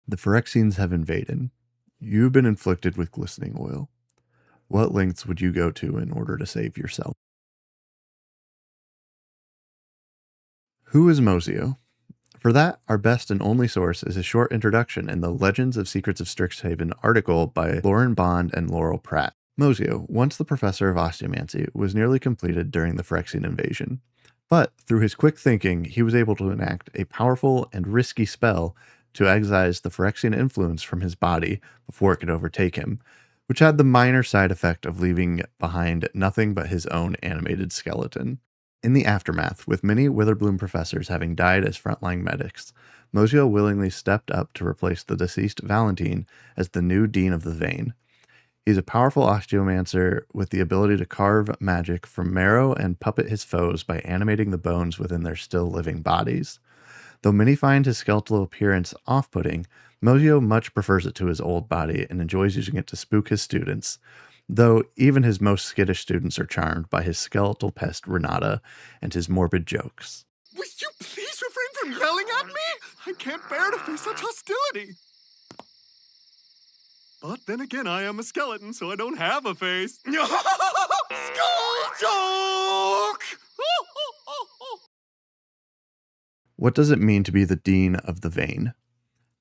The Phyrexians have invaded. You've been inflicted with glistening oil. What lengths would you go to in order to save yourself? Who is Moseo? For that, our best and only source is a short introduction in the Legends of Secrets of Strixhaven article by Lauren Bond and Laurel Pratt. Moseo, once the professor of osteomancy, was nearly completed during the Phyrexian invasion. But through his quick thinking, he was able to enact a powerful and risky spell to excise the Phyrexian influence from his body before it could overtake him, which had the minor side effect of leaving behind nothing but his own animated skeleton. In the aftermath, with many Witherbloom professors having died as frontline medics, Moseo willingly stepped up to replace the deceased Valentine as the new Dean of the Vein. He's a powerful osteomancer with the ability to carve magic from marrow and puppet his foes by animating the bones within their still living bodies. Though many find his skeletal appearance off-putting, Moseo much prefers it to his old body and enjoys using it to spook his students, though even his most skittish students are charmed by his skeletal pest Renata and his morbid jokes. Will you please refrain from yelling at me? I can't bear to face such hostility. But then again, I am a skeleton, so I don't have a face. Skull joke! What does it mean to be the Dean of the Vein?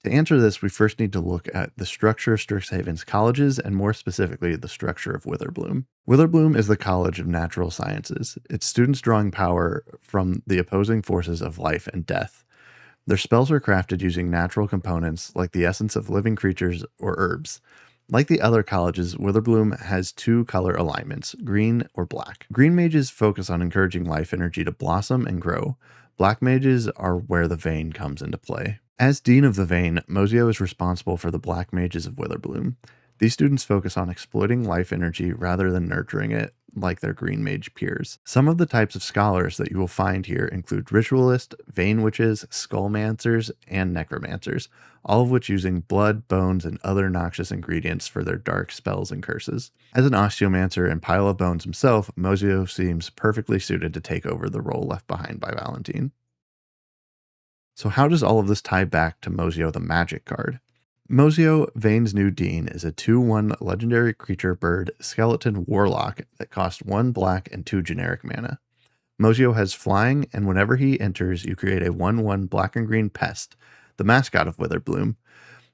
To answer this, we first need to look at the structure of Strixhaven's colleges, and more specifically, the structure of Witherbloom. Witherbloom is the College of Natural Sciences, its students drawing power from the opposing forces of life and death. Their spells are crafted using natural components like the essence of living creatures or herbs. Like the other colleges, Witherbloom has two color alignments, green or black. Green mages focus on encouraging life energy to blossom and grow. Black mages are where the vein comes into play. As Dean of the Vein, Moseo is responsible for the Black Mages of Witherbloom. These students focus on exploiting life energy rather than nurturing it, like their Green Mage peers. Some of the types of scholars that you will find here include Ritualists, Vein Witches, Skullmancers, and Necromancers, all of which using blood, bones, and other noxious ingredients for their dark spells and curses. As an Osteomancer and Pile of Bones himself, Moseo seems perfectly suited to take over the role left behind by Valentine. So how does all of this tie back to Moseo the Magic card? Moseo, Vane's new Dean, is a 2/1 legendary creature bird skeleton warlock that costs 1 black and 2 generic mana. Moseo has flying, and whenever he enters, you create a 1/1 black and green pest, the mascot of Witherbloom,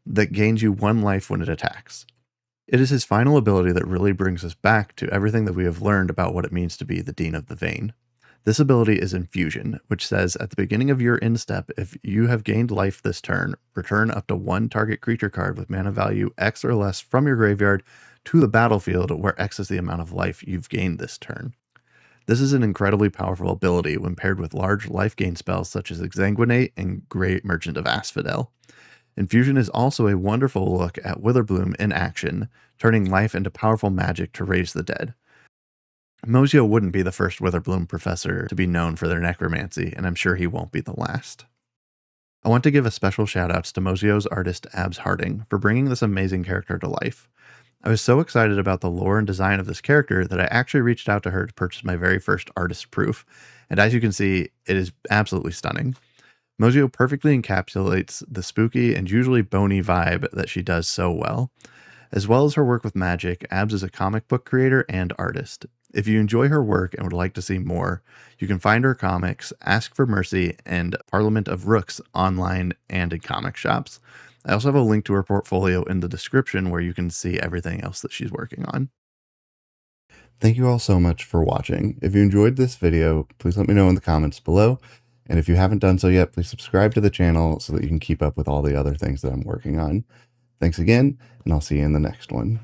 that gains you 1 life when it attacks. It is his final ability that really brings us back to everything that we have learned about what it means to be the Dean of the Vein. This ability is Infusion, which says at the beginning of your end step, if you have gained life this turn, return up to 1 target creature card with mana value X or less from your graveyard to the battlefield, where X is the amount of life you've gained this turn. This is an incredibly powerful ability when paired with large life gain spells such as Exsanguinate and Great Merchant of Asphodel. Infusion is also a wonderful look at Witherbloom in action, turning life into powerful magic to raise the dead. Moseo wouldn't be the first Witherbloom professor to be known for their necromancy, and I'm sure he won't be the last. I want to give a special shoutouts to Moseo's artist Abs Harding for bringing this amazing character to life. I was so excited about the lore and design of this character that I actually reached out to her to purchase my very first artist proof, and as you can see, it is absolutely stunning. Moseo perfectly encapsulates the spooky and usually bony vibe that she does so well. As well as her work with magic, Abs is a comic book creator and artist. If you enjoy her work and would like to see more, you can find her comics, Ask for Mercy, and Parliament of Rooks online and in comic shops. I also have a link to her portfolio in the description where you can see everything else that she's working on. Thank you all so much for watching. If you enjoyed this video, please let me know in the comments below. And if you haven't done so yet, please subscribe to the channel so that you can keep up with all the other things that I'm working on. Thanks again, and I'll see you in the next one.